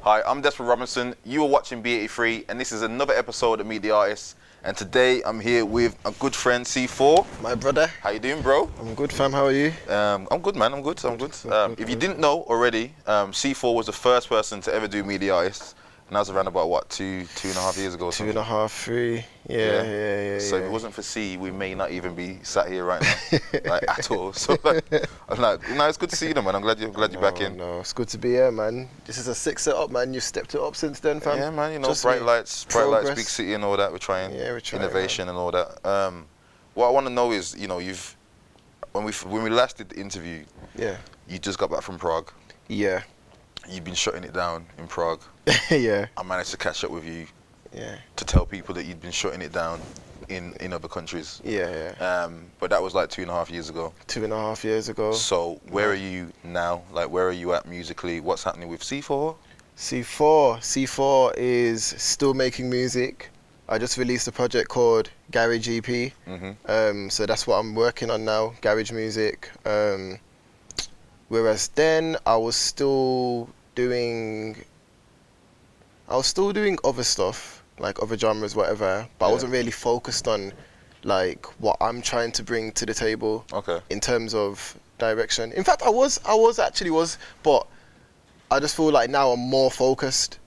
Hi, I'm Despa Robinson. You are watching B83, and this is another episode of Meet the Artist. And today I'm here with a good friend, C4. My brother. How you doing, bro? I'm good, fam. How are you? I'm good, man. I'm good. If you didn't know already, C4 was the first person to ever do Meet the Artist. And that was around about, what, two and a half years ago or something? 2.5, 3. Yeah. So if it wasn't for C, we may not even be sat here right now, like, at all. So I'm like, no, it's good to see you, man. I'm glad you're back in. No, it's good to be here, man. This is a sick setup, man. You've stepped it up since then, fam. Yeah, man. You know, Just bright lights, big city, and all that. We're trying innovation, man, and all that. What I want to know is, you know, when we last did the interview, you just got back from Prague. Yeah. You've been shutting it down in Prague. Yeah. I managed to catch up with you. Yeah. To tell people that you'd been shutting it down in other countries. Yeah. But that was like 2.5 years ago. 2.5 years ago. So where are you now? Like, where are you at musically? What's happening with C4? C4 is still making music. I just released a project called Garage EP. Mm-hmm. So that's what I'm working on now, garage music. Whereas then I was still doing other stuff, like other genres, whatever, but I wasn't really focused on like what I'm trying to bring to the table in terms of direction. In fact, I was, but I just feel like now I'm more focused,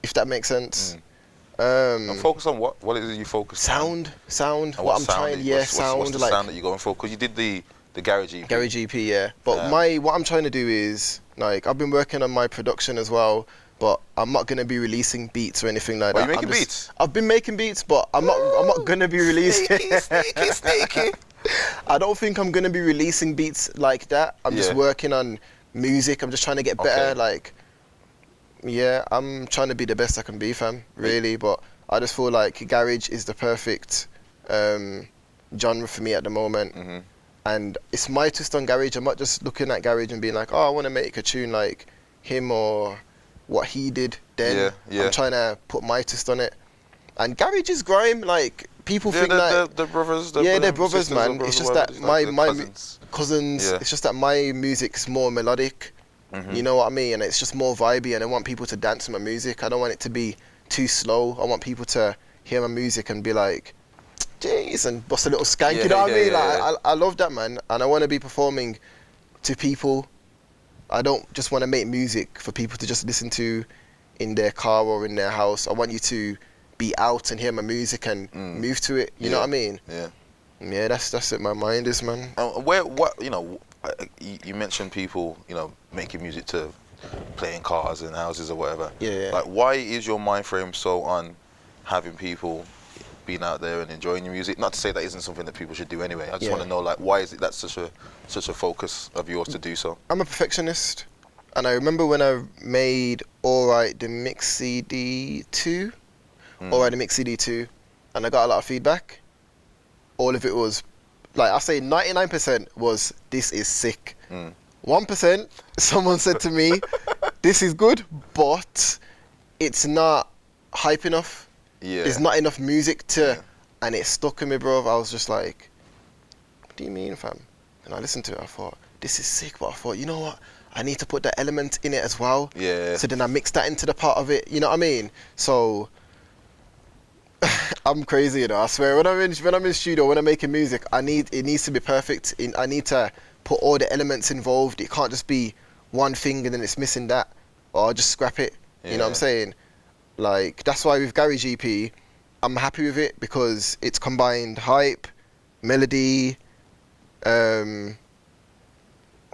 if that makes sense. And focus on what? What is it you focus on? Sound. What I'm trying, sound. What's the sound that you're going for? Because you did the Garage EP. Garage EP, yeah. But what I'm trying to do is, like, I've been working on my production as well, but I'm not gonna be releasing beats or anything like that. Are you making beats? I've been making beats, but I'm not gonna be releasing. Sneaky. I don't think I'm gonna be releasing beats like that. I'm just working on music. I'm just trying to get better. Like, I'm trying to be the best I can be, fam. Really, but I just feel like garage is the perfect genre for me at the moment. Mm-hmm. And it's my twist on garage. I'm not just looking at garage and being like, oh, I want to make a tune like him or what he did then. I'm trying to put my twist on it. And garage is grime. Like, people think like they're brothers. They're brothers, man. It's just that my cousins. Yeah. It's just that my music's more melodic. Mm-hmm. You know what I mean? And it's just more vibey. And I want people to dance to my music. I don't want it to be too slow. I want people to hear my music and be like, jeez, and bust a little skank. You know what I mean? I love that, man. And I want to be performing to people. I don't just want to make music for people to just listen to in their car or in their house. I want you to be out and hear my music and move to it. You know what I mean? Yeah, that's it. My mind is, man. You mentioned people, you know, making music to play in cars and houses or whatever. Yeah. Like, why is your mind frame so on having people being out there and enjoying your music? Not to say that isn't something that people should do anyway. I just want to know, like, why is it that's such a focus of yours to do so? I'm a perfectionist, and I remember when I made Alright the Mix CD 2, and I got a lot of feedback. All of it was, like, I say 99% was, this is sick. 1%, someone said to me, this is good, but it's not hype enough. There's not enough music to, and it stuck in me, bro. I was just like, what do you mean, fam? And I listened to it, I thought, this is sick, but I thought, you know what? I need to put that element in it as well. Yeah. So then I mixed that into the part of it, you know what I mean? So, I'm crazy, you know, I swear. When I'm in studio, when I'm making music, it needs to be perfect. I need to put all the elements involved. It can't just be one thing and then it's missing that, or I'll just scrap it, you know what I'm saying? Like, that's why with Garage EP, I'm happy with it because it's combined hype, melody, what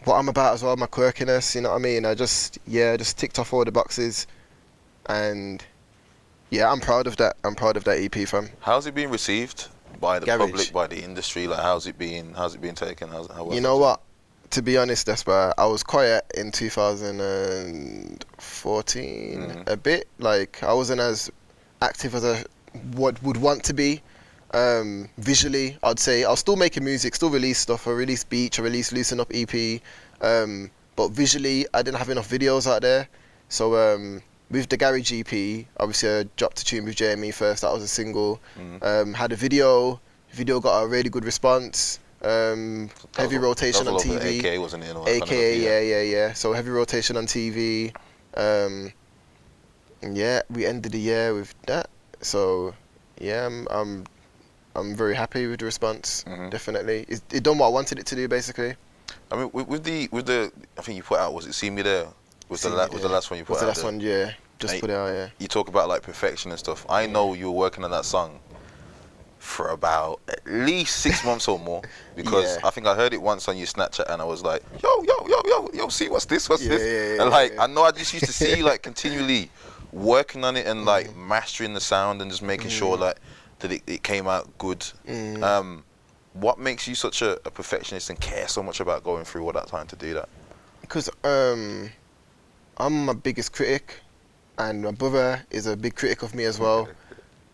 I'm about as well, my quirkiness, you know what I mean? I just ticked off all the boxes, and I'm proud of that. I'm proud of that EP, fam. How's it being received by the public, by the industry? Like, how's it being taken? You know what? To be honest, Despa, I was quiet in 2014 a bit. Like, I wasn't as active as I would want to be. Visually, I'd say I was still making music, still release stuff. I released Beach, I released Loosen Up EP. But visually, I didn't have enough videos out there. So with the Garage EP, obviously I dropped a tune with Jamie first. That was a single. Had a video. Video got a really good response. Heavy rotation on TV. AKA, wasn't it? AKA, yeah. So heavy rotation on TV. Yeah, we ended the year with that. So yeah, I'm very happy with the response. Definitely, it done what I wanted it to do, basically. I mean, with the I think you put out, was it "See Me There"? Was the last one you put Was out? the last one? Yeah, just put it out. Yeah. You talk about like perfection and stuff. I know you were working on that song for about at least 6 months or more, because I think I heard it once on your Snapchat and I was like, yo, see what's this? And like I know I just used to see you like continually working on it and like mastering the sound and just making sure like that it came out good. What makes you such a perfectionist and care so much about going through all that time to do that? Because I'm my biggest critic, and my brother is a big critic of me as well.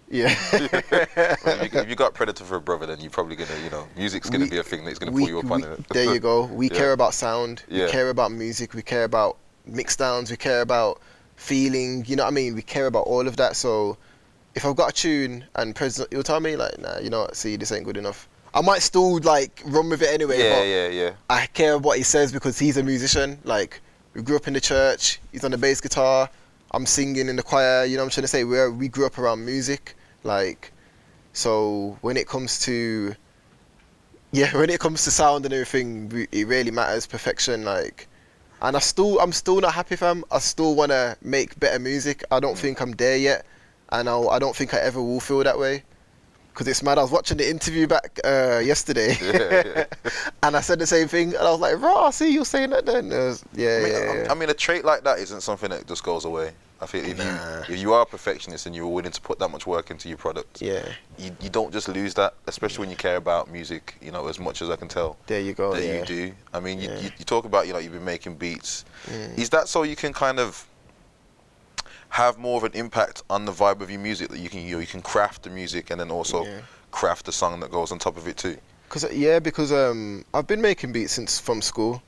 Yeah. Well, if you got Predator for a brother, then you're probably gonna, music's gonna be a thing that's gonna pull you up on it. There you go. We care about sound. We care about music. We care about mix downs. We care about feeling. You know what I mean? We care about all of that. So if I've got a tune and President, he'll tell me like, nah, you know what? See, this ain't good enough. I might still like run with it anyway. Yeah. I care about what he says because he's a musician. Like, we grew up in the church. He's on the bass guitar. I'm singing in the choir. You know what I'm trying to say? We grew up around music. Like, so when it comes to sound and everything, it really matters. Perfection. Like, and I'm still not happy, fam. I still wanna make better music. I don't think I'm there yet, and I don't think I ever will feel that way. Because it's mad, I was watching the interview back yesterday, and I said the same thing, and I was like, "Raw, see, you're saying that then." I mean, a trait like that isn't something that just goes away. I feel if you are a perfectionist and you're willing to put that much work into your product, you don't just lose that, especially when you care about music, as much as I can tell. There you go. That you do. I mean, you talk about, you've been making beats. Is that so you can kind of have more of an impact on the vibe of your music, that you can craft the music and then also craft the song that goes on top of it too? Because I've been making beats from school,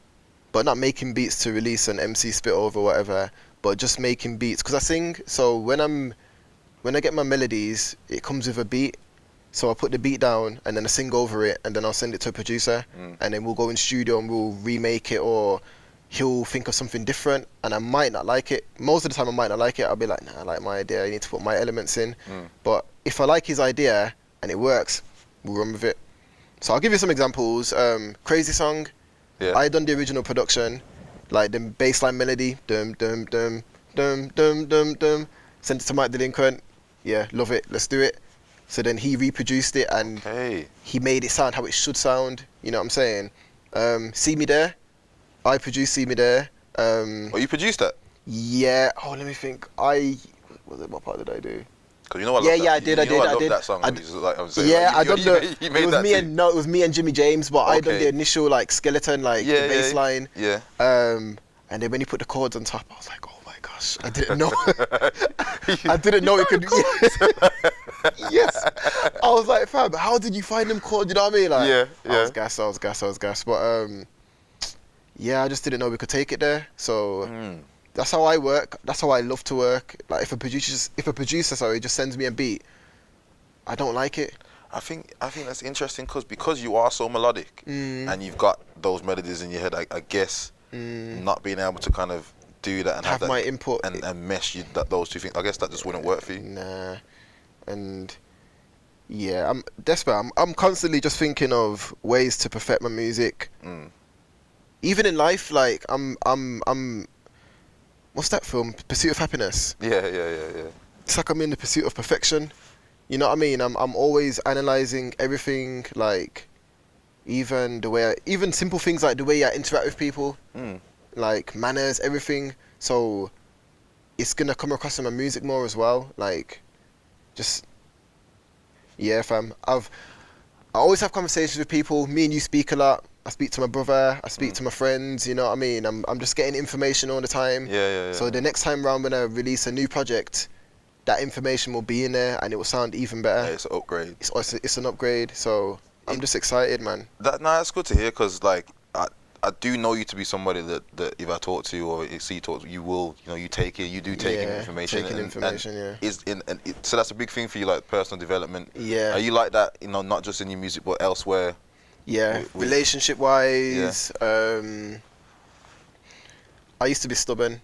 but not making beats to release an MC spit over or whatever, but just making beats because I sing. So when I get my melodies, it comes with a beat. So I put the beat down and then I sing over it, and then I'll send it to a producer, and then we'll go in studio and we'll remake it, or he'll think of something different and I might not like it. Most of the time I might not like it. I'll be like, nah, I like my idea. I need to put my elements in. But if I like his idea and it works, we'll run with it. So I'll give you some examples. Crazy Song. I done the original production, like the bassline melody. Dum dum dum dum dum dum dum. Sent it to Mike Delinquent. Yeah, love it. Let's do it. So then he reproduced it and he made it sound how it should sound. You know what I'm saying? See Me There. I produced See Me There. You produced that? Yeah. Oh, let me think. What part did I do? Because I love that. I did. I love that song. I done it was me and Jimmy James, but I done the initial like skeleton, like the bass line. Yeah. And then when you put the chords on top, I was like, oh my gosh, I didn't know. I didn't know it could. Yes. I was like, fam, how did you find them chords? You know what I mean? Like, I was gassed. But yeah, I just didn't know we could take it there. So that's how I work. That's how I love to work. Like if a producer just sends me a beat, I don't like it. I think that's interesting because you are so melodic and you've got those melodies in your head. I guess not being able to kind of do that and have that my input and mesh those two things. I guess that just wouldn't work for you. Nah, and yeah, Despa. I'm constantly just thinking of ways to perfect my music. Even in life, like I'm. What's that film? Pursuit of Happiness. Yeah. It's like I'm in the pursuit of perfection. You know what I mean? I'm always analyzing everything, like even simple things like the way I interact with people, like manners, everything. So it's gonna come across in my music more as well. Like, fam. I always have conversations with people. Me and you speak a lot. I speak to my brother, I speak to my friends, you know what I mean? I'm just getting information all the time. Yeah. So the next time round when I release a new project, that information will be in there and it will sound even better. Yeah, it's an upgrade. It's an upgrade, so I'm just excited, man. That's good to hear, because like I do know you to be somebody that if I talk to or see you talk to, you will, you take in information. So that's a big thing for you, like personal development. Yeah. Are you like that, not just in your music but elsewhere? Yeah, relationship wise, I used to be stubborn,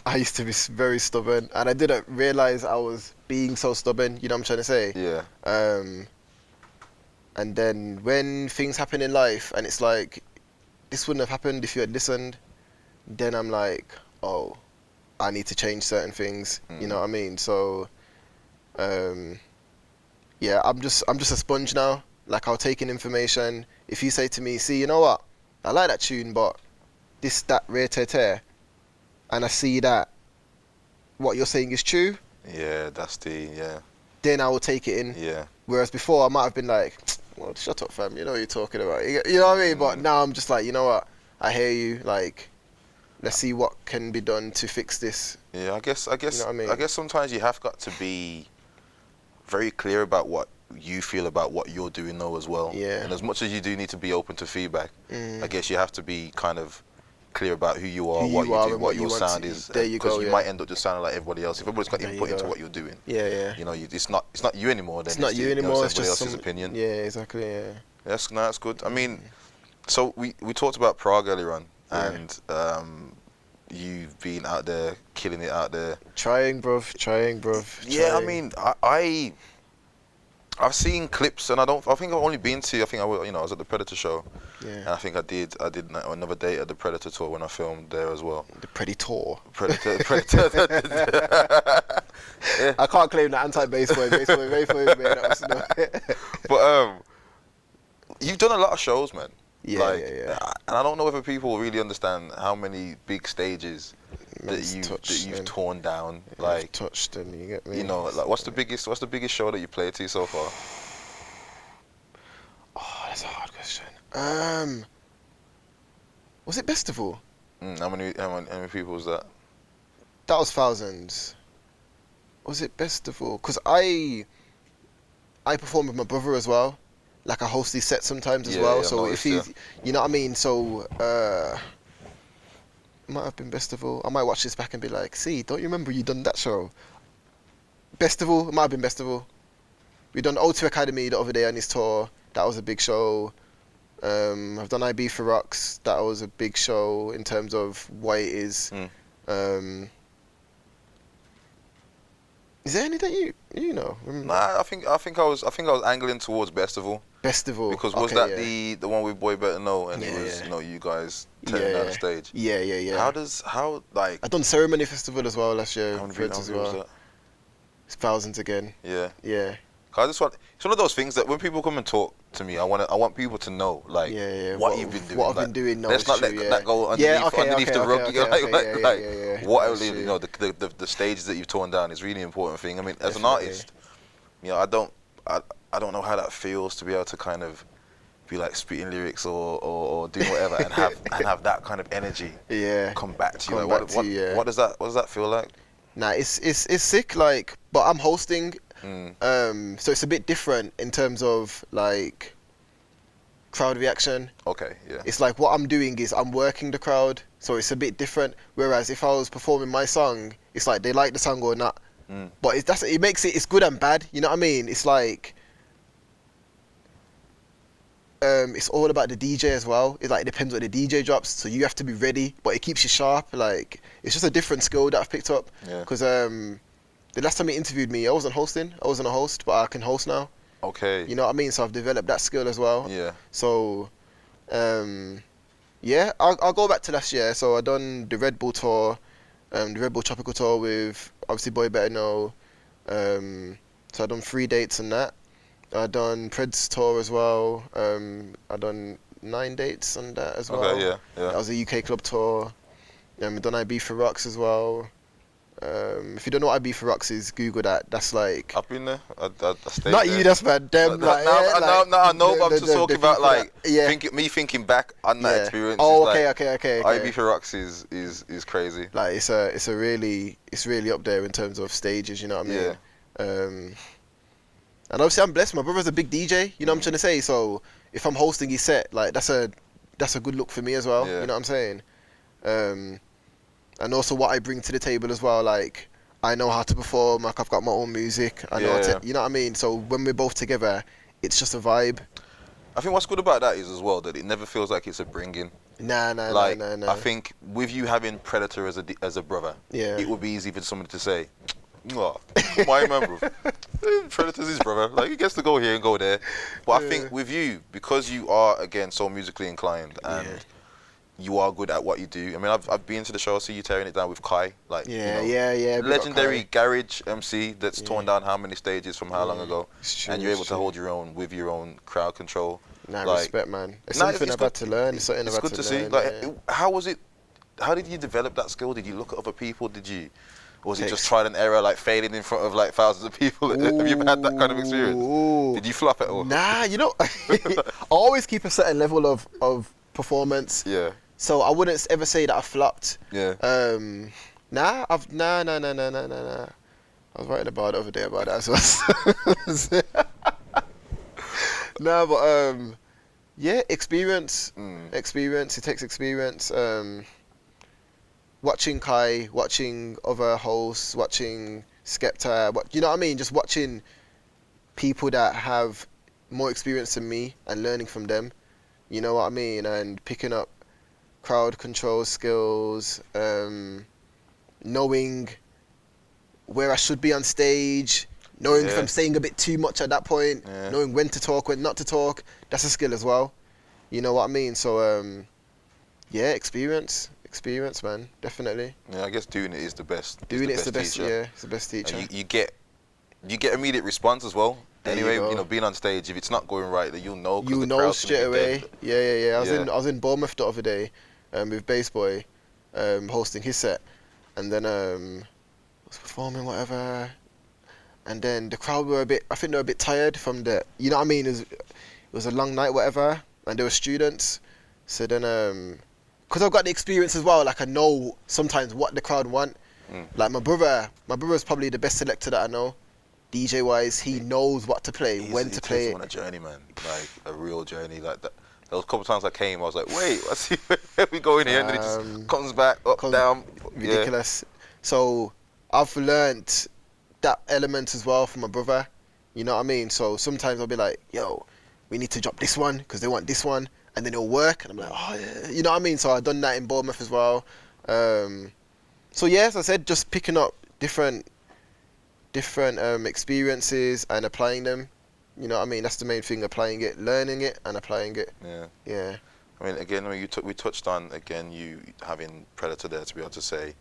I used to be very stubborn, and I didn't realize I was being so stubborn. You know what I'm trying to say? Yeah. And then when things happen in life, and it's like, this wouldn't have happened if you had listened, then I'm like, oh, I need to change certain things. You know what I mean? So, yeah, I'm just a sponge now. Like, I'll take in information. If you say to me, see, you know what? I like that tune, but this, that, rare, tear, and I see that what you're saying is true. Yeah, that's yeah. Then I will take it in. Yeah. Whereas before, I might have been like, well, shut up, fam. You know what you're talking about. You know what I mean? But now I'm just like, you know what? I hear you. Like, let's see what can be done to fix this. Yeah, I guess, You know what I mean? I guess sometimes you have got to be very clear about what you feel about what you're doing though as well. Yeah. And as much as you do need to be open to feedback, I guess you have to be kind of clear about who you are, what you do, what your sound is. There you go. Because you might end up just sounding like everybody else. If everybody's got input into what you're doing, yeah. you know, it's not you anymore. Then It's not you anymore. It's everybody just else's opinion. Yeah, exactly. Yeah. That's good. I mean, so we talked about Prague earlier on, and you've been out there killing it out there. Trying, bruv. Yeah, I mean, I've seen clips, and I think I've only been to. I was at the Predator show. Yeah. And I think I did another date at the Predator tour when I filmed there as well. The Predator. Yeah. I can't claim the anti-bass boy. Bass boy, man. But you've done a lot of shows, man. Yeah. And I don't know whether people really understand how many big stages that you've torn down. Like touched, and you get me. You know, like what's the biggest show that you played to so far? Oh, that's a hard question. Was it Festival? How many people was that? That was thousands. Was it Festival? Because I perform with my brother as well. Like, I host these sets sometimes as well. So if he's, you know what I mean. So it might have been Festival. I might watch this back and be like, see, don't you remember you done that show? Festival. It might have been Festival. We done O2 Academy the other day on his tour. That was a big show. I've done IB for Rocks. That was a big show in terms of what it is. Is there any that you know? Nah, I think I was angling towards Festival. Festival. Because was that the one with Boy Better Know, and it was you guys tearing down the stage. Yeah. How like I've done Ceremony Festival as well last year. How many was that? It's thousands again. Yeah. Cause it's one of those things that when people come and talk to me, I want people to know what you've been doing. What I've been doing. Let's not let that go underneath the rug. What the stages that you've torn down is really important thing. I mean, as an artist, I don't know how that feels to be able to kind of be like spitting lyrics or doing whatever and have that kind of energy come back to you. What does that feel like? Nah, it's sick. Like, but I'm hosting. So it's a bit different in terms of like crowd reaction. Okay, yeah. It's like what I'm doing is I'm working the crowd, so it's a bit different. Whereas if I was performing my song, it's like they like the song or not. But it makes it's good and bad. You know what I mean? It's like it's all about the DJ as well. It like depends what the DJ drops, so you have to be ready, but it keeps you sharp. Like, it's just a different skill that I've picked up. Because the last time he interviewed me, I wasn't hosting. I wasn't a host, but I can host now. Okay. You know what I mean? So I've developed that skill as well. Yeah. So, I'll go back to last year. So I done the Red Bull tour, the Red Bull Tropical tour with obviously Boy Better Know. So I done 3 dates on that. I done Pred's tour as well. I done 9 dates on that as well. Okay, yeah. That was a UK club tour. I've done IB for Rocks as well. If you don't know what IB for Rocks is, Google that. That's like... I've been there. I stayed not there. you, that's man. Them, I know, but I'm just talking about like yeah. thinking back on that experience. Oh, okay. IB for Rocks is crazy. Like it's really up there in terms of stages. You know what I mean? Yeah. And obviously I'm blessed. My brother's a big DJ. You know what I'm trying to say? So if I'm hosting his set, like that's a good look for me as well. Yeah. You know what I'm saying? And also what I bring to the table as well. Like, I know how to perform. Like, I've got my own music. I know how to, you know what I mean? So when we're both together, it's just a vibe. I think what's good about that is as well that it never feels like it's a bring-in. Nah. I think with you having Predator as a brother, Yeah. it would be easy for somebody to say, "Mwah, my man, bro. Predator's his brother. Like, he gets to go here and go there." But I think with you, because you are again so musically inclined and you are good at what you do. I mean, I've been to the show, I see you tearing it down with Kai, like legendary garage MC that's torn down how many stages from how long ago, and you're able to hold your own with your own crowd control. Nah, respect, man. It's something I've had to learn. It's something I've had to learn. It's good to see. Like, how was it? How did you develop that skill? Did you look at other people? Or was it just trial and error, like failing in front of like thousands of people? Have you ever had that kind of experience? Did you flop at all? Nah, I always keep a certain level of performance. Yeah. So I wouldn't ever say that I flopped. Yeah. Nah. I was writing about it the other day about that as well. No, but yeah, experience. Experience. It takes experience. Watching Kai, watching other hosts, watching Skepta, you know what I mean? Just watching people that have more experience than me and learning from them. You know what I mean? And picking up crowd control skills, knowing where I should be on stage, knowing if I'm saying a bit too much at that point, knowing when to talk, when not to talk. That's a skill as well. You know what I mean? So, yeah, experience, man, definitely. Yeah, I guess doing it is the best. Doing it's the best, yeah, it's the best teacher. And you get immediate response as well. Anyway, you know, being on stage, if it's not going right, then you'll know. You know straight away. Yeah. I was in Bournemouth the other day, with Bass Boy, hosting his set, and then was performing whatever, and then the crowd were I think they were a bit tired from you know what I mean? It was a long night, whatever, and there were students. So then, because I've got the experience as well, like I know sometimes what the crowd want. Like my brother's probably the best selector that I know. DJ wise, he knows what to play, when to play it. He's on a journey, man, like a real journey. Like that. There was a couple of times I came, I was like, wait, let's see where we go in here, and then it just comes back up, down. Ridiculous. So I've learnt that element as well from my brother. You know what I mean? So sometimes I'll be like, yo, we need to drop this one because they want this one, and then it'll work, and I'm like, oh yeah, you know what I mean? So I've done that in Bournemouth as well. So yeah, as I said, just picking up different experiences and applying them. You know what I mean? That's the main thing, applying it, learning it and applying it. Yeah. I mean, again, we touched on, again, you having Predator there to be able to say,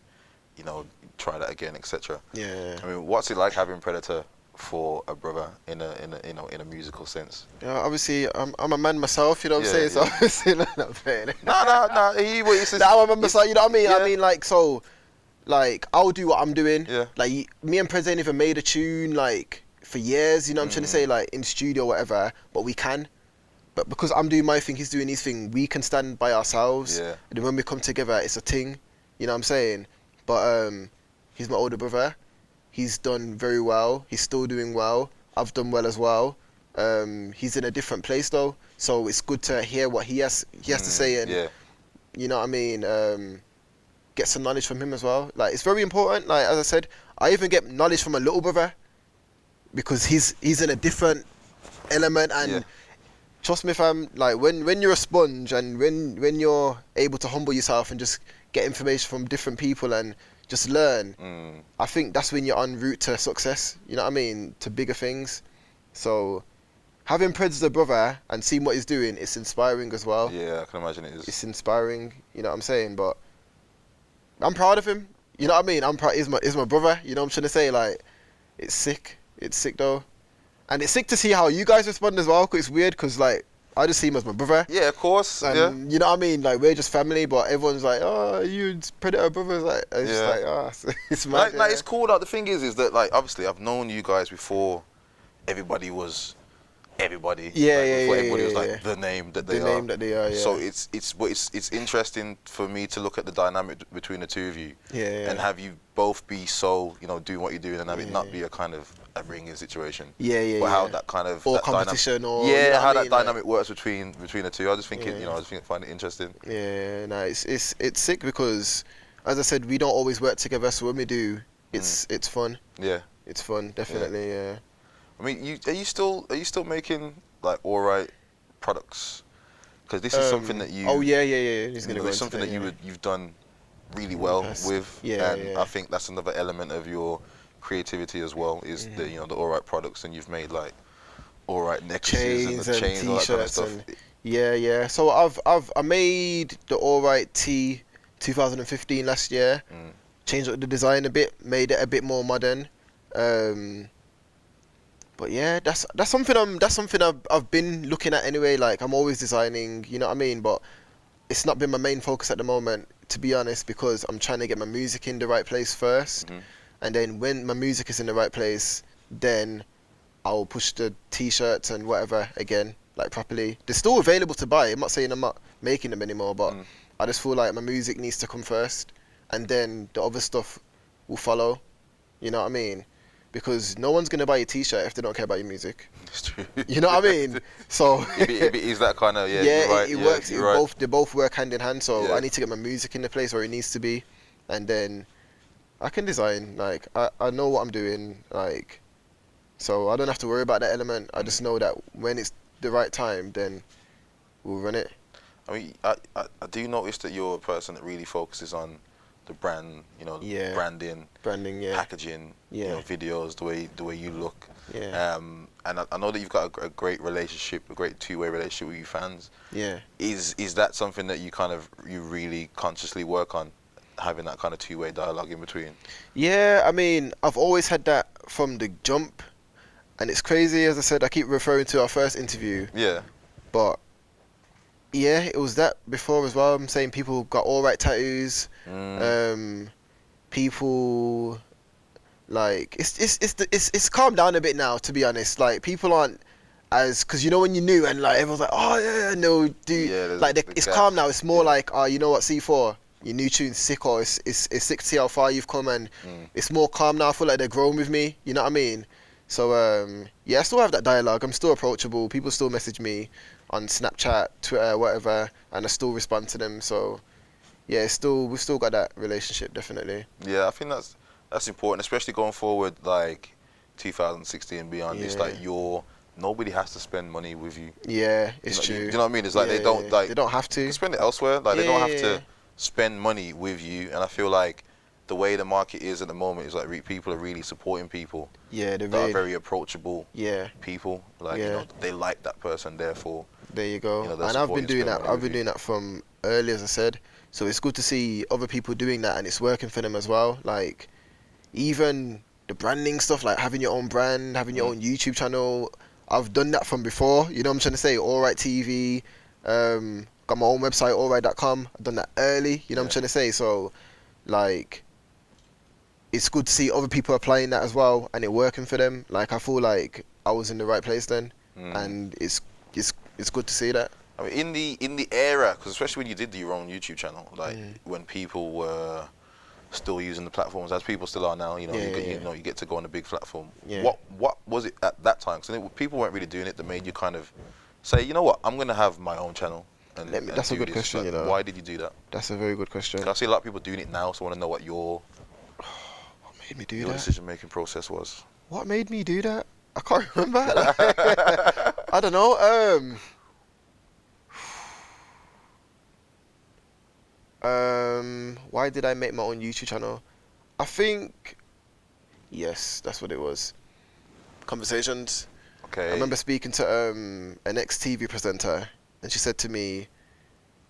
you know, try that again, etc. Yeah. I mean, what's it like having Predator for a brother in a musical sense? Yeah, obviously, I'm a man myself, you know what I'm saying? So obviously, not playing it. No. I'm a man myself, you know what I mean? I mean, like, so... Like, I'll do what I'm doing. Yeah. Like, me and Prez ain't even made a tune, like, for years, you know what I'm trying to say? Like, in studio or whatever, but we can. But because I'm doing my thing, he's doing his thing, we can stand by ourselves. Yeah. And then when we come together, it's a thing. You know what I'm saying? But he's my older brother. He's done very well. He's still doing well. I've done well as well. He's in a different place, though. So it's good to hear what he has to say. And, you know what I mean? Get some knowledge from him as well. Like, it's very important. Like, as I said, I even get knowledge from my little brother because he's in a different element. And trust me, fam, like when you're a sponge and when you're able to humble yourself and just get information from different people and just learn, I think that's when you're en route to success. You know what I mean? To bigger things. So having Preds as a brother and seeing what he's doing, it's inspiring as well. Yeah, I can imagine it is. It's inspiring. You know what I'm saying? But I'm proud of him. You know what I mean? I'm proud. He's my brother. You know what I'm trying to say? Like, it's sick. It's sick though, and it's sick to see how you guys respond as well. Cause it's weird. Cause like I just see him as my brother. Yeah, of course. And you know what I mean? Like, we're just family, but everyone's like, oh, you Predator brothers. Like, it's just like, oh, it's mad. Like, it's cool. Like, the thing is that, like, obviously I've known you guys before. Everybody was everybody. Before everybody was like the name that they are. The name that they are. Yeah. So it's interesting for me to look at the dynamic between the two of you. And have you both be so, you know, doing what you're doing and have it not be a kind of a ringing situation. But how that kind of or competition or how that dynamic works between the two. I just think you know, I just find it interesting. Yeah, no, it's sick because, as I said, we don't always work together. So when we do, it's fun. Yeah. It's fun, definitely. Yeah. I mean, are you still making like alright products? Because this is something that you. Oh yeah. He's gonna go It's into something that you've done really in well the past. with, Yeah, and I think that's another element of your creativity as well. Is the the alright products, and you've made like alright necklaces and the chains and chains, all that kind of t-shirts stuff. and yeah. So I made the Alright T 2015 last year. Changed up the design a bit, made it a bit more modern. But yeah, that's something I've been looking at anyway. Like I'm always designing, you know what I mean. But it's not been my main focus at the moment, to be honest, because I'm trying to get my music in the right place first, and then when my music is in the right place, then I'll push the t-shirts and whatever again, like properly. They're still available to buy. I'm not saying I'm not making them anymore, but I just feel like my music needs to come first, and then the other stuff will follow. You know what I mean? Because no one's gonna buy your t-shirt if they don't care about your music. It's true. You know what I mean? So it is that kind of yeah, You're right, it works. You're right. They both work hand in hand. So Yeah. I need to get my music in the place where it needs to be, and then I can design. Like I know what I'm doing. Like, so I don't have to worry about that element. I just know that when it's the right time, then we'll run it. I mean, I do notice that you're a person that really focuses on the brand, branding, yeah, packaging, yeah, videos, the way you look. yeah, And I know that you've got a great relationship, a great two-way relationship with your fans. yeah. Is that something that you really consciously work on, having that kind of two-way dialogue in between? Yeah, I mean, I've always had that from the jump, and it's crazy. As I said, I keep referring to our first interview. Yeah. But yeah, it was that before as well. I'm saying people got alright tattoos. People like it's calmed down a bit now, to be honest. Like people aren't as, because you know when you're new and like everyone's like, oh yeah, no, dude. Like it's calm now. It's more like, oh, you know what, C4, your new tune's sick, or it's sick to see how far you've come, and it's more calm now. I feel like they're growing with me. You know what I mean? So yeah, I still have that dialogue. I'm still approachable. People still message me on Snapchat, Twitter, whatever, and I still respond to them. So yeah, we've still got that relationship, definitely. Yeah, I think that's important, especially going forward, like 2016 and beyond. Yeah. It's like nobody has to spend money with you. Yeah, it's true. You know what I mean? It's like they don't have to. They can spend it elsewhere. Like they don't have to spend money with you. And I feel like the way the market is at the moment is like people are really supporting people. Yeah, they're that are very approachable. Yeah. People like they like that person. Therefore. There you go. And I've been doing that. I've been doing that from early, as I said. So it's good to see other people doing that, and it's working for them as well. Like even the branding stuff, like having your own brand, having your own YouTube channel. I've done that from before. You know what I'm trying to say? Alright TV. Got my own website, alright.com. I've done that early. You know what I'm trying to say? So like, it's good to see other people applying that as well, and it working for them. Like I feel like I was in the right place then, and it's good to see that. I mean, in the era, because especially when you did your own YouTube channel, like when people were still using the platforms as people still are now, you get to go on a big platform. Yeah. What was it at that time? Because people weren't really doing it that made you kind of say, you know what, I'm gonna have my own channel. And that's a good question. Like, why did you do that? That's a very good question. I see a lot of people doing it now, so I want to know what your decision-making process was. What made me do that? I can't remember. I don't know. Why did I make my own YouTube channel? I think, yes, that's what it was. Conversations. Okay. I remember speaking to an ex-TV presenter, and she said to me,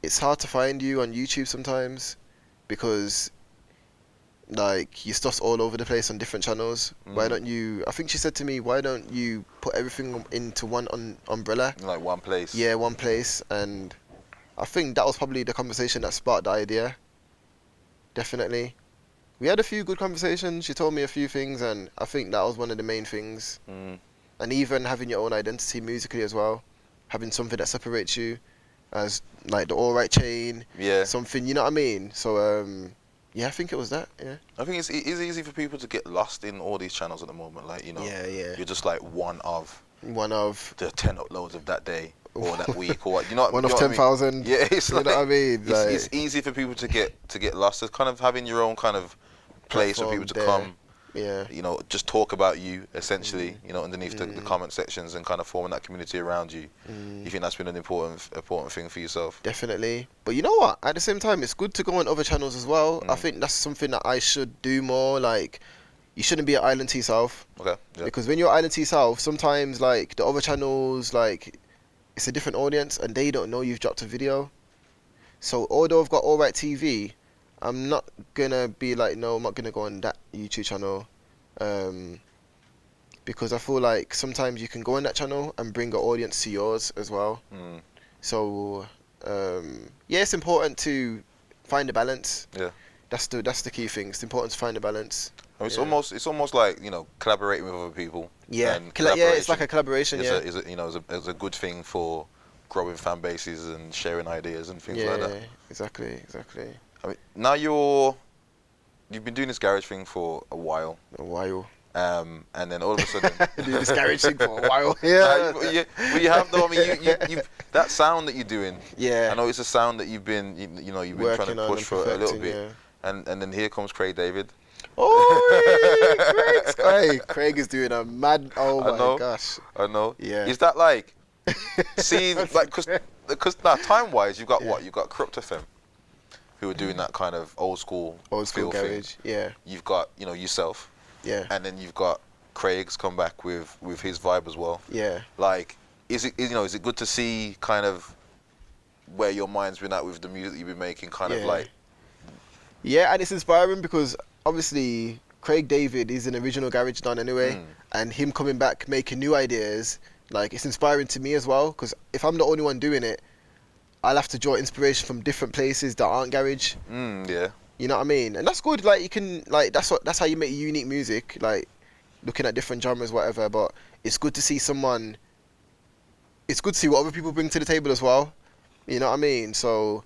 it's hard to find you on YouTube sometimes because like your stuff's all over the place on different channels. Why don't you, I think she said to me, why don't you put everything into one umbrella? Like one place. Yeah, one place. And I think that was probably the conversation that sparked the idea. Definitely. We had a few good conversations. She told me a few things, and I think that was one of the main things. And even having your own identity musically as well, having something that separates you, as like the Alright chain. Yeah. Something, you know what I mean? So yeah, I think it was that. Yeah. I think it's easy for people to get lost in all these channels at the moment. Like you're just like one of the 10 uploads of that day or that week or what. You know what, one of 10,000. Yeah, it's like, you know what I mean? It's easy for people to get lost. It's kind of having your own kind of place for people to come Yeah. You know, just talk about you essentially. You know, underneath the comment sections and kind of forming that community around you. You think that's been an important thing for yourself? Definitely. But you know what? At the same time, it's good to go on other channels as well. I think that's something that I should do more. Like, you shouldn't be an island to yourself. Okay. Yeah. Because when you're island to yourself, sometimes like the other channels, like it's a different audience and they don't know you've dropped a video. So although I've got Alright TV, I'm not gonna be like, no, I'm not gonna go on that YouTube channel. Because I feel like sometimes you can go on that channel and bring an audience to yours as well. So yeah, it's important to find a balance. Yeah. That's the key thing. It's important to find a balance. I mean, it's almost like, you know, collaborating with other people. Yeah, And yeah, it's like a collaboration. Yeah, is a good thing for growing fan bases and sharing ideas and things like that. Yeah, exactly. I mean, now you've been doing this garage thing for a while. And then all of a sudden, doing this garage thing for a while. But you have though. I mean, you that sound that you're doing. Yeah. I know it's a sound that you've been trying to push for a little bit. Yeah. And then here comes Craig David. Oh, Craig is doing a mad. Oh my gosh. I know. Yeah. Is that like, see, like, because now time-wise, you've got what? You've got Corrupt FM, who are doing that kind of old school garage. thing. Yeah. You've got, you know, yourself. Yeah. And then you've got Craig's come back with his vibe as well. Yeah. Like, is it good to see kind of where your mind's been at with the music you've been making, kind of like. Yeah, and it's inspiring because obviously Craig David is an original garage done anyway, and him coming back making new ideas, like, it's inspiring to me as well, because if I'm the only one doing it, I'll have to draw inspiration from different places that aren't garage. Yeah. You know what I mean? And that's good. Like, you can, like, that's how you make unique music, like looking at different genres, whatever. But it's good to see someone. It's good to see what other people bring to the table as well. You know what I mean? So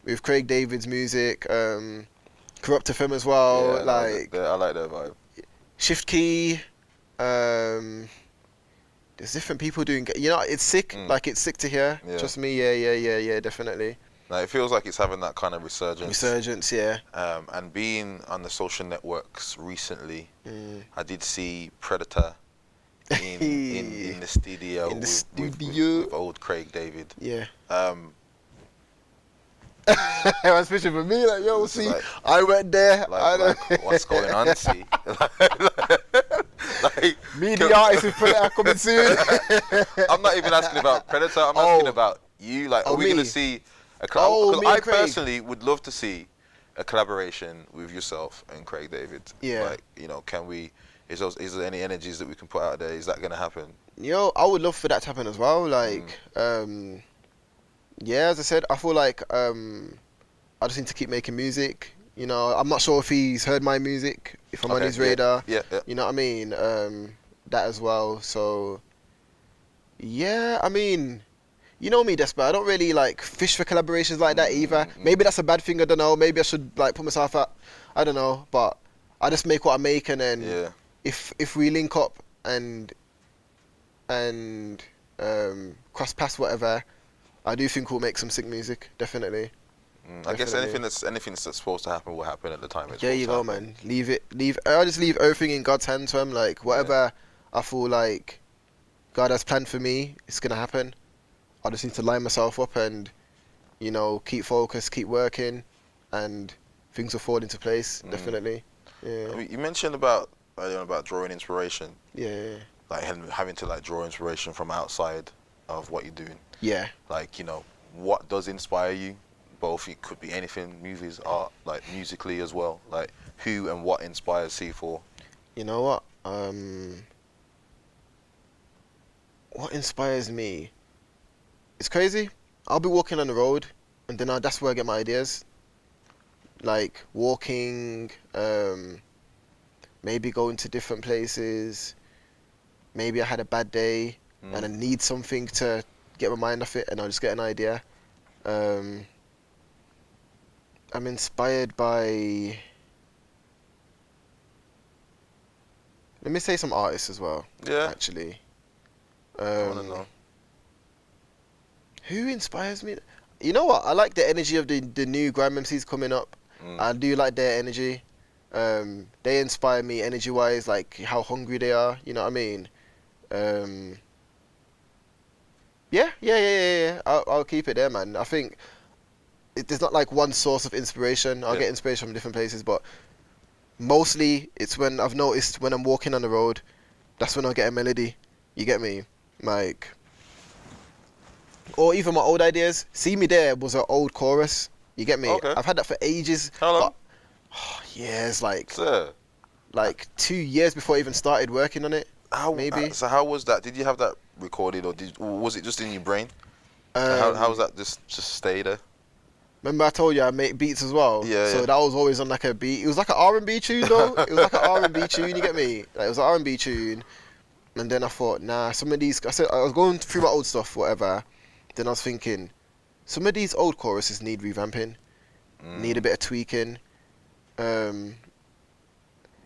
with Craig David's music, Corrupt FM as well, I like that vibe. Shift Key. There's different people doing. You know, it's sick. Like, it's sick to hear. Yeah. Trust me. Yeah, definitely. Like, it feels like it's having that kind of resurgence. Yeah. And being on the social networks recently, I did see Predator in the studio. With old Craig David. Yeah. I was fishing for me, like, yo, see, like, I went there. Like, what's going on, see? Like, me, the artist with Predator coming soon. I'm not even asking about Predator, I'm asking about you. Like, are we going to see a collab? Because I personally would love to see a collaboration with yourself and Craig David. Yeah. Like, you know, is there any energies that we can put out there? Is that going to happen? Yo, I would love for that to happen as well. Like, yeah, as I said, I feel like I just need to keep making music. You know, I'm not sure if he's heard my music, if I'm on his radar. Yeah. You know what I mean? That as well. So, yeah, I mean, you know me, Despa. I don't really like fish for collaborations like that either. Maybe that's a bad thing. I don't know. Maybe I should like put myself out. I don't know. But I just make what I make, and then if we link up and cross paths, whatever, I do think we'll make some sick music. Definitely. I guess anything that's supposed to happen will happen at the time. There you go, man. I just leave everything in God's hands, fam. Like, whatever I feel like God has planned for me, it's gonna happen. I just need to line myself up and, you know, keep focused, keep working, and things will fall into place. Definitely. Yeah. I mean, you mentioned earlier about drawing inspiration. Yeah. Like having to like draw inspiration from outside of what you're doing. Yeah. Like, you know, what does inspire you? Both, it could be anything, movies, art, like musically as well. Like, who and what inspires C4? You know what? What inspires me? It's crazy. I'll be walking on the road, and then that's where I get my ideas. Like walking, maybe going to different places. Maybe I had a bad day and I need something to get my mind off it, and I'll just get an idea. I'm inspired by... Let me say some artists as well. Yeah. Actually. I want to know. Who inspires me? You know what? I like the energy of the new Grime MCs coming up. I do like their energy. They inspire me energy-wise, like how hungry they are. You know what I mean? Yeah. I'll keep it there, man. I think there's not like one source of inspiration. I'll get inspiration from different places, but mostly it's when I've noticed when I'm walking on the road, that's when I get a melody. You get me? Like, or even my old ideas. See Me There was an old chorus. You get me? Okay. I've had that for ages. How long? Years, like Sir. 2 years before I even started working on it. Maybe. So how was that? Did you have that recorded, or was it just in your brain? How was that just stay there? Remember I told you I make beats as well? Yeah. So that was always on like a beat. It was like an R&B tune though. It was like an R&B tune, you get me? Like, it was an R&B tune. And then I thought, nah, some of these... I was going through my old stuff, whatever. Then I was thinking, some of these old choruses need revamping. Need a bit of tweaking. It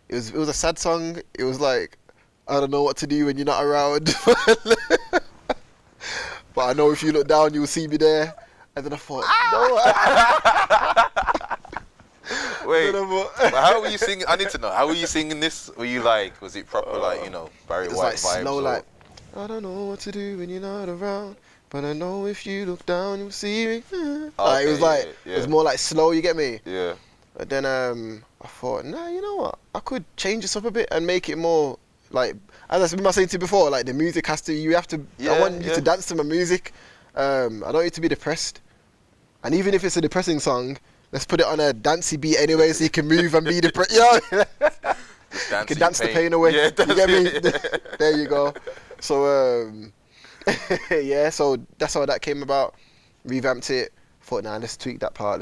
was a sad song. It was like, I don't know what to do when you're not around. But I know if you look down, you'll see me there. And then I thought, no. Wait, but how were you singing? I need to know. How were you singing this? Were you like, was it proper like, you know, Barry White like vibes? Slow, or? like, I don't know what to do when you're not around, but I know if you look down, you'll see me. Like, it was like, it was more like slow, you get me? Yeah. But then I thought, nah, you know what? I could change this up a bit and make it more like, as I was saying to you before, like the music has to, you have to, I want you to dance to my music. I don't want you to be depressed. And even if it's a depressing song, let's put it on a dancey beat anyway, so you can move and be depressed. Yeah, you can dance the pain away. Yeah, you get me? There you go. So yeah, so that's how that came about. Revamped it. Thought, nah, let's tweak that part.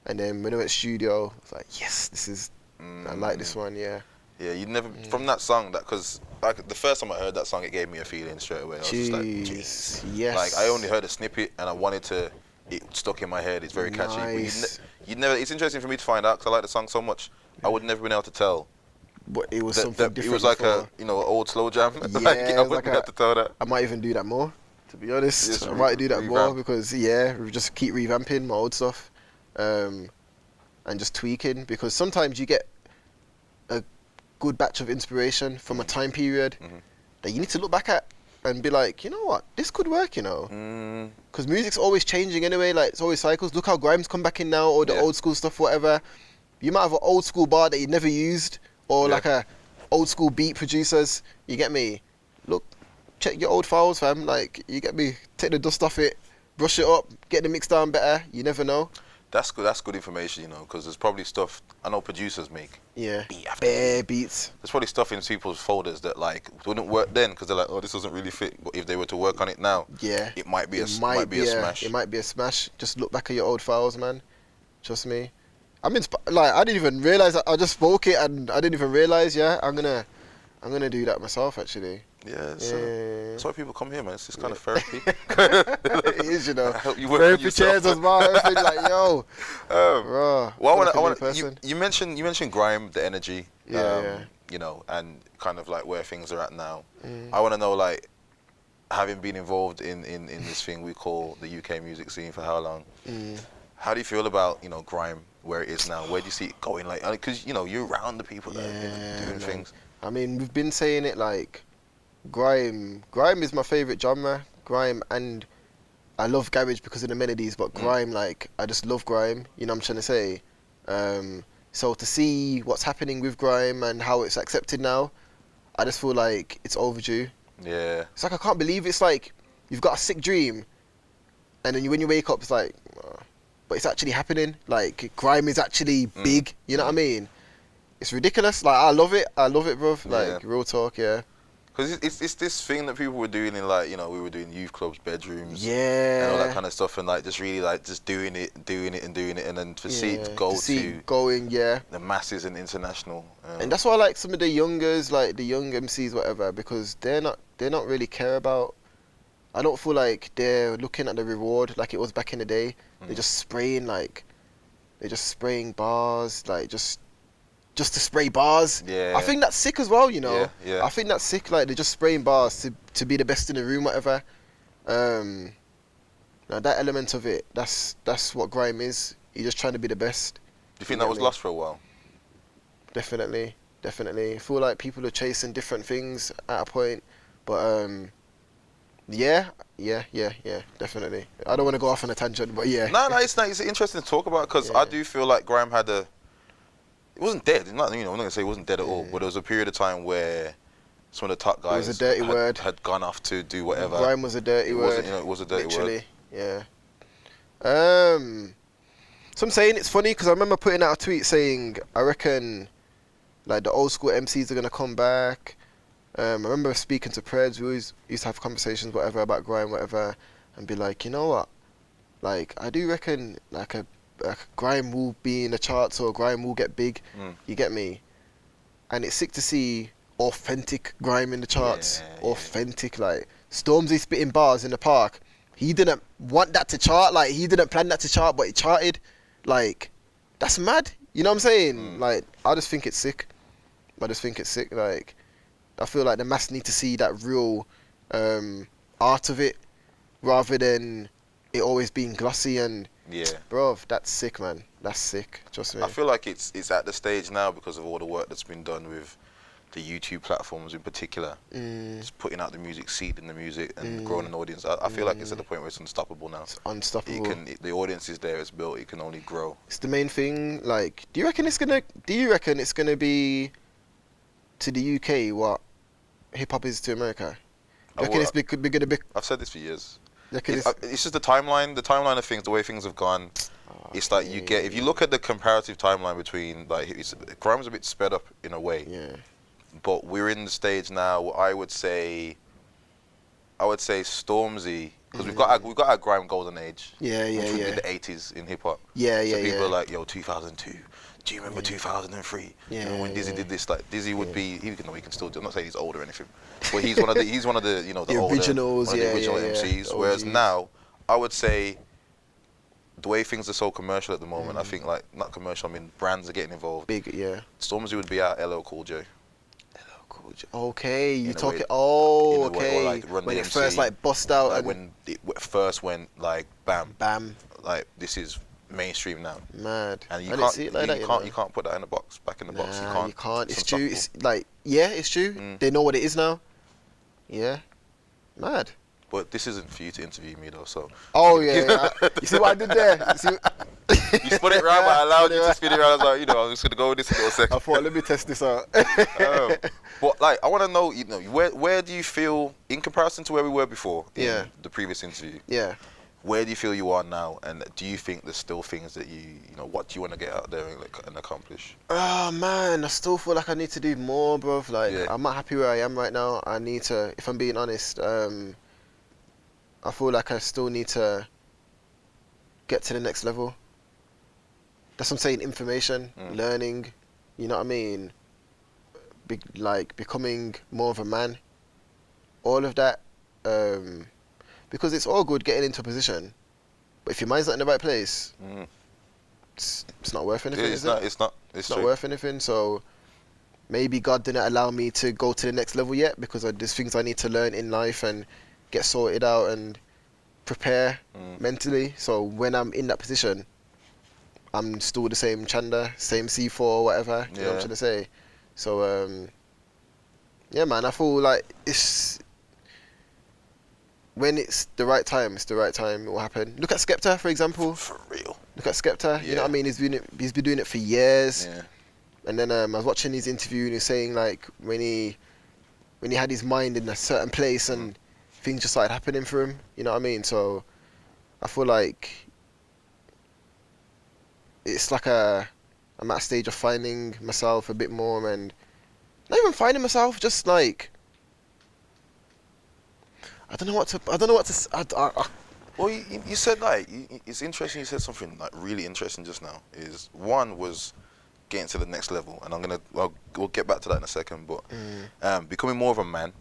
And then when I went studio, I was like, yes, this is. I like this one. Yeah. Yeah, you never from that song because like the first time I heard that song, it gave me a feeling straight away. I was just like, jeez. Yes. Like I only heard a snippet and I wanted to. It stuck in my head. It's very catchy. Nice. But you never. It's interesting for me to find out because I like the song so much. I would never been able to tell. But it was something different. It was like before. a old slow jam. Yeah, like, I wouldn't have to tell that. I might even do that more. To be honest, Just I might do that more revamp. because we just keep revamping my old stuff, and just tweaking because sometimes you get a good batch of inspiration from a time period that you need to look back at and be like, you know what, this could work, you know. Because music's always changing anyway, like it's always cycles. Look how Grime's come back in now, or the old school stuff, whatever. You might have an old school bar that you never used, or like a old school beat producers. You get me? Look, check your old files, fam. Like, you get me? Take the dust off it, brush it up, get the mix down better. You never know. That's good. That's good information, you know, because there's probably stuff I know producers make. Yeah. Beat after Bare beat. beats. There's probably stuff in people's folders that like wouldn't work then because they're like, oh, this doesn't really fit. But if they were to work on it now, it might be a smash. It might be a smash. Just look back at your old files, man. Trust me. I'm like, I didn't even realize that I just spoke it, and I didn't even realize. Yeah, I'm gonna do that myself actually. Yeah, that's why people come here, man. It's just kind of therapy. It is, you know. Help you work therapy on yourself. chairs as well. Everything like, yo, well, I want. You mentioned Grime, the energy. Yeah. You know, and kind of like where things are at now. I want to know, like, having been involved in this thing we call the UK music scene for how long? How do you feel about Grime, where it is now? Where do you see it going? Like, because you're around the people that are doing things. I mean, we've been saying it like. Grime is my favourite genre. Grime, and I love garage because of the melodies, but Grime, like, I just love Grime, you know what I'm trying to say. So to see what's happening with Grime and how it's accepted now, I just feel like it's overdue. Yeah. It's like, I can't believe it's like, you've got a sick dream, and then when you wake up, it's like, but it's actually happening. Like, Grime is actually big, you know what I mean? It's ridiculous. Like, I love it, bruv. Like, real talk, yeah. Because it's this thing that people were doing in, like, we were doing youth clubs, bedrooms, and all that kind of stuff, and like just really like just doing it, and then to see it go the masses and international. And that's why I like some of the youngers, like the young MCs, whatever, because they're not really care about. I don't feel like they're looking at the reward like it was back in the day. They're just spraying bars, like just to spray bars. Yeah. I think that's sick as well, you know. Yeah. I think that's sick, like they're just spraying bars to be the best in the room, whatever. Now that element of it, that's what Grime is. You're just trying to be the best. Do you think that was lost for a while? definitely. I feel like people are chasing different things at a point, but yeah, definitely. I don't want to go off on a tangent, but yeah. No, it's not. It's interesting to talk about because I do feel like grime had a. It wasn't dead. It's not, I'm not gonna say it wasn't dead at all, but there was a period of time where some of the top guys It was a dirty word. Had gone off to do whatever. Grime was a dirty word. It was a dirty word. Yeah. So I'm saying it's funny because I remember putting out a tweet saying I reckon like the old school MCs are gonna come back. I remember speaking to Preds. We always used to have conversations, whatever, about grime, whatever, and be like, you know what? Like I do reckon like a grime will be in the charts or grime will get big. You get me? And it's sick to see authentic grime in the charts. Authentic, like Stormzy spitting bars in the park. He didn't want that to chart. Like he didn't plan that to chart, but it charted. Like that's mad. You know what I'm saying? Like I just think it's sick. Like I feel like the mass need to see that real art of it, rather than it always being glossy and. Yeah. Bro, that's sick, man. That's sick. Trust me. I feel like it's at the stage now because of all the work that's been done with the YouTube platforms in particular. Just putting out the music, seeding the music, and growing an audience. I feel like it's at the point where it's unstoppable now. It's unstoppable. The audience is there. It's built. It can only grow. It's the main thing. Like, do you reckon it's gonna be to the UK what hip hop is to America? Do you reckon it's gonna be? I've said this for years. It's just the timeline of things, the way things have gone. It's like if you look at the comparative timeline between grime's a bit sped up in a way. Yeah. But we're in the stage now where I would say Stormzy, because we've got our grime golden age. Yeah. Which would be the 80s in hip hop. Yeah. So people are like, yo, 2002. Do you remember 2003? Yeah. You know, when Dizzy did this, like Dizzy would be. He can still do. I'm not saying he's old or anything, but he's one of the the older, originals, one of the original MCs. Whereas now, I would say, the way things are so commercial at the moment, I think like not commercial. I mean, brands are getting involved. Big, yeah. Stormzy would be our LL Cool J. Okay, you talk it. Oh, okay. Or like Run when DMC, it first like bust out, like when it first went like bam, like this is mainstream now. Mad. And I didn't see it like that, you can't put that in the box, back in the box. You can't. It's true. It's like it's true. They know what it is now. Yeah. Mad. But this isn't for you to interview me though, so. Oh yeah. You see what I did there? You spun it around, but I allowed you to spin it around. I was like, I'm just gonna go with this in a second. I thought, let me test this out. But like, I want to know, where do you feel in comparison to where we were before? In the previous interview. Yeah. Where do you feel you are now, and do you think there's still things that what do you want to get out there and accomplish? Oh man, I still feel like I need to do more, bro. Like I'm not happy where I am right now. I need to, if I'm being honest, I feel like I still need to get to the next level. That's what I'm saying, information, learning, you know what I mean? Becoming more of a man. All of that. Because it's all good getting into a position, but if your mind's not in the right place, it's not worth anything, is it? It's not worth anything, so maybe God didn't allow me to go to the next level yet because there's things I need to learn in life and get sorted out and prepare mentally. So when I'm in that position, I'm still the same Chanda, same C4, whatever. You know what I'm trying to say? So yeah, man, I feel like when it's the right time, it will happen. Look at Skepta, for example. For real. Look at Skepta. You know what I mean? He's been doing it for years. Yeah. And then I was watching his interview and he was saying like when he had his mind in a certain place and things just started happening for him. You know what I mean? So I feel like it's like I'm at a stage of finding myself a bit more, and not even finding myself, just like I don't know what to. Well, you said like it's interesting. You said something like really interesting just now. One was getting to the next level, and we'll get back to that in a second. But becoming more of a man.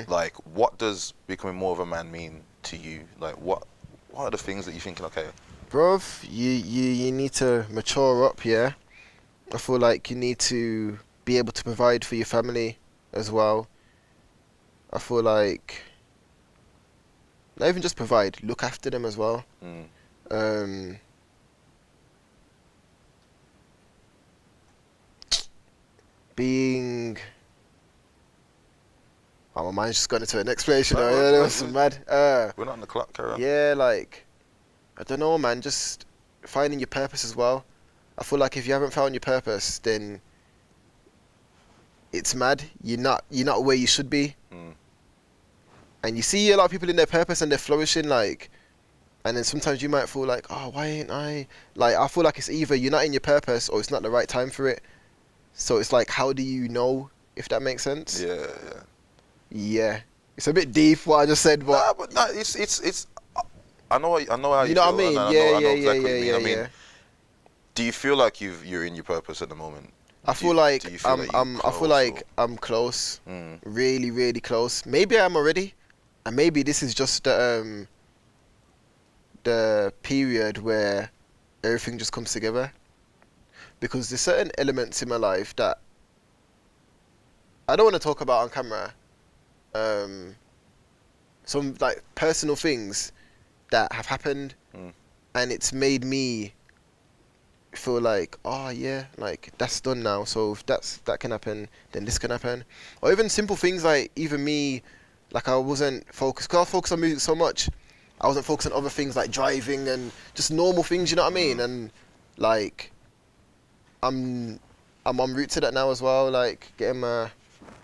Like, what does becoming more of a man mean to you? Like, what are the things that you're thinking? Okay, bruv, you need to mature up. Yeah, I feel like you need to be able to provide for your family as well. I feel like. Not even just provide, look after them as well. being. Oh, my mind's just gone into an explanation. No, Yeah, that was mad. We're not on the clock, carry on. Yeah, like, I don't know, man. Just finding your purpose as well. I feel like if you haven't found your purpose, then it's mad. You're not where you should be. And you see a lot of people in their purpose and they're flourishing, like, and then sometimes you might feel like, oh, why ain't I? Like, I feel like it's either you're not in your purpose or it's not the right time for it. So it's like, how do you know, if that makes sense? Yeah. It's a bit deep what I just said, but it's. I know how you know what I feel, mean? and I Yeah, know yeah, exactly what you yeah, mean. yeah, I mean, do you feel like you're in your purpose at the moment? I feel like I'm close, really, really close. Maybe I'm already, and maybe this is just the period where everything just comes together. Because there's certain elements in my life that I don't want to talk about on camera. Some like personal things that have happened, and it's made me feel like, oh yeah, like that's done now. So if that can happen, then this can happen. Or even simple things like even me, like I wasn't focused, because I was focused on music so much, I wasn't focused on other things like driving and just normal things, you know what I mean? And like I'm en route to that now as well, like getting my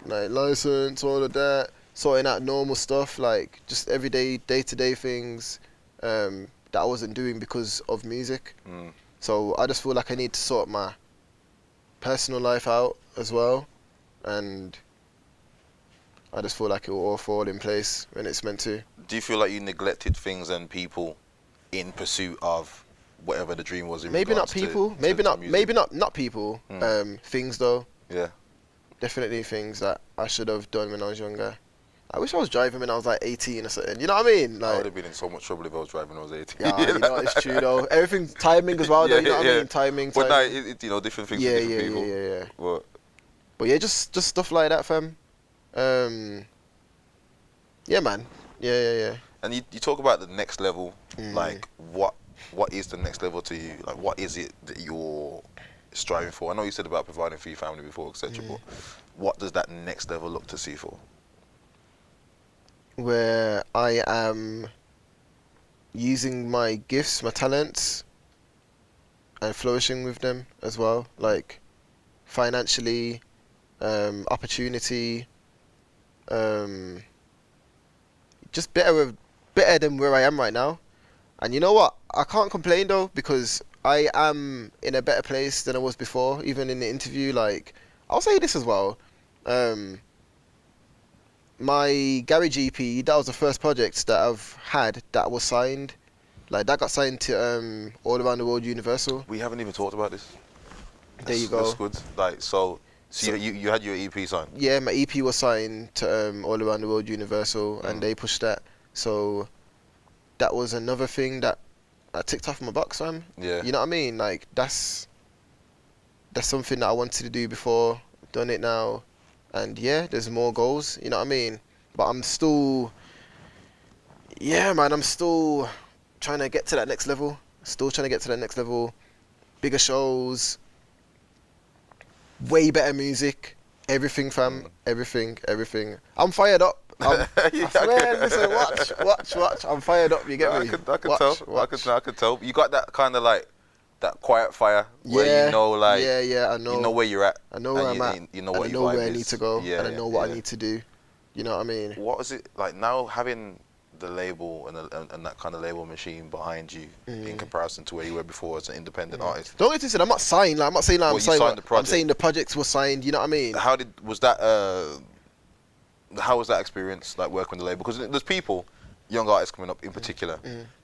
like license, all of that, sorting out normal stuff, like just everyday, day-to-day things that I wasn't doing because of music. So I just feel like I need to sort my personal life out as well, and I just feel like it will all fall in place when it's meant to. Do you feel like you neglected things and people in pursuit of whatever the dream was? Maybe not people. Maybe not people. Things though. Yeah. Definitely things that I should have done when I was younger. I wish I was driving when I was like 18 or something. You know what I mean? Like, I would have been in so much trouble if I was driving when I was 18. Yeah, you know, it's true though. Everything timing as well. Though, you know what I mean? Timing. But no, you know, different things for different people. Yeah. But yeah, just stuff like that, fam. Yeah, man. Yeah. And you talk about the next level. Like, what is the next level to you? Like, what is it that you're striving for? I know you said about providing for your family before, etc. But what does that next level look to see for? Where I am using my gifts, my talents, and flourishing with them as well, like financially, opportunity, just better than where I am right now. And you know what? I can't complain though, because I am in a better place than I was before. Even in the interview, like, I'll say this as well. My garage EP, that was the first project that I've had that was signed. Like, that got signed to All Around the World Universal. We haven't even talked about this. There you go. That's good. Like, so you had your EP signed? Yeah, my EP was signed to All Around the World Universal, and they pushed that. So that was another thing that I ticked off my box, fam. Yeah. You know what I mean? Like, that's something that I wanted to do before, done it now. And yeah, there's more goals, you know what I mean? But I'm still, I'm still trying to get to that next level. Bigger shows, way better music, everything, fam. Everything. I'm fired up. I swear, listen, watch. I'm fired up, you get me? I can tell. You got that kind of like, that quiet fire where you know, like, I know. You know where you're at. I know where I'm at. You know what I know where I need to go. Yeah, and I know what I need to do. You know what I mean? What is it like now having the label and that kind of label machine behind you in comparison to where you were before as an independent artist? Don't get twisted. I'm not signed. Like, I'm not saying like, I'm signed. Signed the project. I'm saying the projects were signed. You know what I mean? How was that experience, like, working with the label? Because there's people, young artists coming up in particular,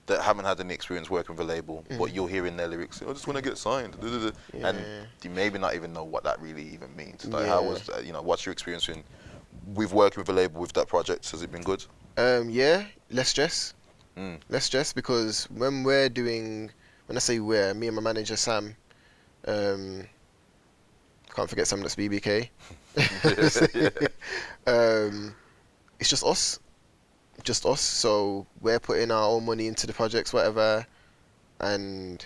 that haven't had any experience working with a label, but you're hearing their lyrics, I just want to get signed, and you maybe not even know what that really even means. Like, how was that, what's your experience with working with a label with that project? Has it been good? Less stress. Less stress, because when I say we're, me and my manager Sam, can't forget Sam, that's BBK. It's just us. So we're putting our own money into the projects, whatever, and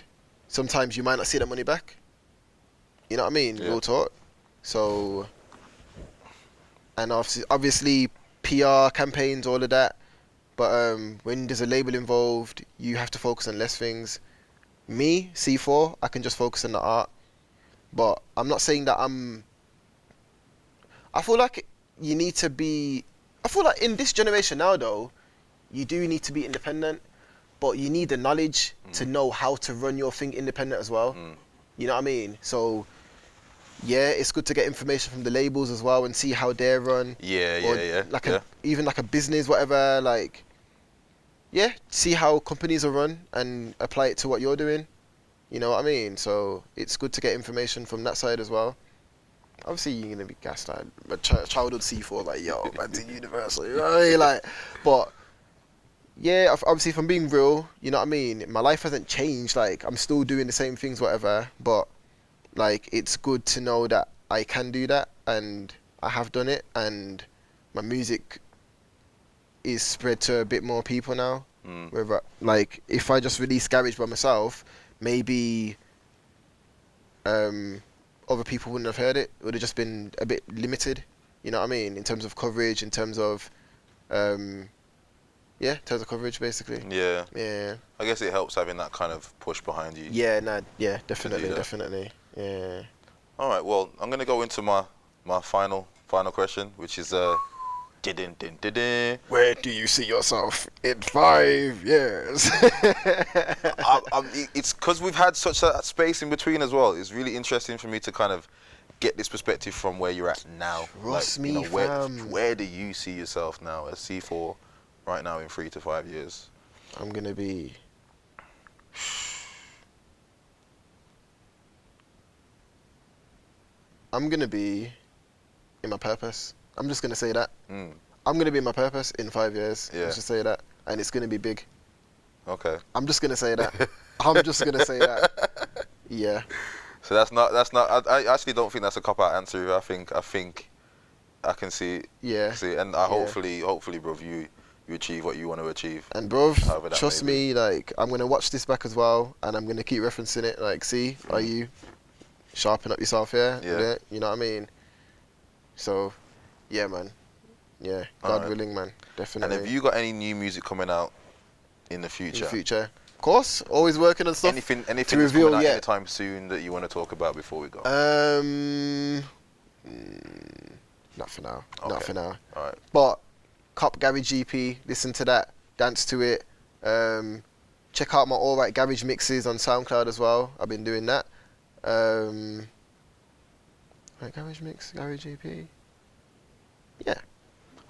sometimes you might not see the money back. You know what I mean? Real talk. So and obviously PR campaigns, all of that. But when there's a label involved, you have to focus on less things. Me, C4, I can just focus on the art. But I'm not saying that I feel like you need to be... I feel like in this generation now, though, you do need to be independent, but you need the knowledge to know how to run your thing independent as well. You know what I mean? So, yeah, it's good to get information from the labels as well and see how they're run. Even like a business, whatever, like... Yeah, see how companies are run and apply it to what you're doing. You know what I mean? So it's good to get information from that side as well. Obviously, you're going to be gassed like a childhood C4, like, yo, man's in Universal, you know what I mean? Like, but, yeah, obviously, if I'm being real, you know what I mean? My life hasn't changed. Like, I'm still doing the same things, whatever. But, like, it's good to know that I can do that and I have done it. And my music is spread to a bit more people now. Whether, like, if I just release Garage by myself, maybe other people wouldn't have heard it. It would have just been a bit limited, you know what I mean, in terms of coverage, in terms of coverage, basically. Yeah. I guess it helps having that kind of push behind you. Yeah, definitely. Yeah. All right, well, I'm gonna go into my final question, which is where do you see yourself in 5 years? It's because we've had such a space in between as well. It's really interesting for me to kind of get this perspective from where you're at now. Trust me, where do you see yourself now as C4 right now in 3 to 5 years? I'm gonna be... in my purpose. I'm just going to say that. I'm going to be in my purpose in 5 years. Yeah. Let's just say that. And it's going to be big. Okay. I'm just going to say that. I'm just going to say that. Yeah. So that's not, I actually don't think that's a cop-out answer. I think I can see. Yeah. And hopefully, bro, you achieve what you want to achieve. And bro, trust me, like, I'm going to watch this back as well. And I'm going to keep referencing it. Like, see, are you sharpen up yourself here? Yeah. You know what I mean? So... Yeah, man. Yeah, God willing, man. Definitely. And have you got any new music coming out in the future? Of course. Always working on stuff. Anything to that's reveal coming out yet? anytime soon that you want to talk about before we go? Not for now. Okay. Not for now. All right. But Cop Garage GP, listen to that, dance to it. Check out my All Right Garage mixes on SoundCloud as well. I've been doing that. Right, Garage mix, Garage GP. Yeah.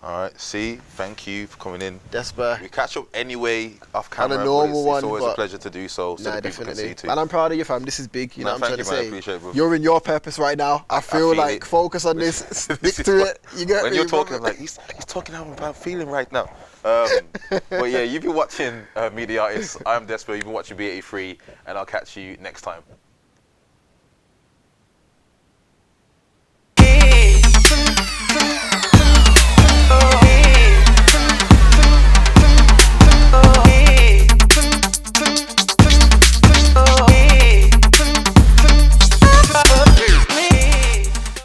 All right. See, thank you for coming in. Despa. We catch up anyway off camera. On a normal it's one, always a pleasure to do so. So nah, that people can see too. And I'm proud of you, fam. This is big. You know what I'm trying to say? I appreciate it, bro. You're in your purpose right now. I feel like focus on this. Stick to it. You get when me, you're talking, brother? I'm like, he's talking how I'm feeling right now. But yeah, you've been watching Media Artists. I'm Despa. You've been watching B83, and I'll catch you next time.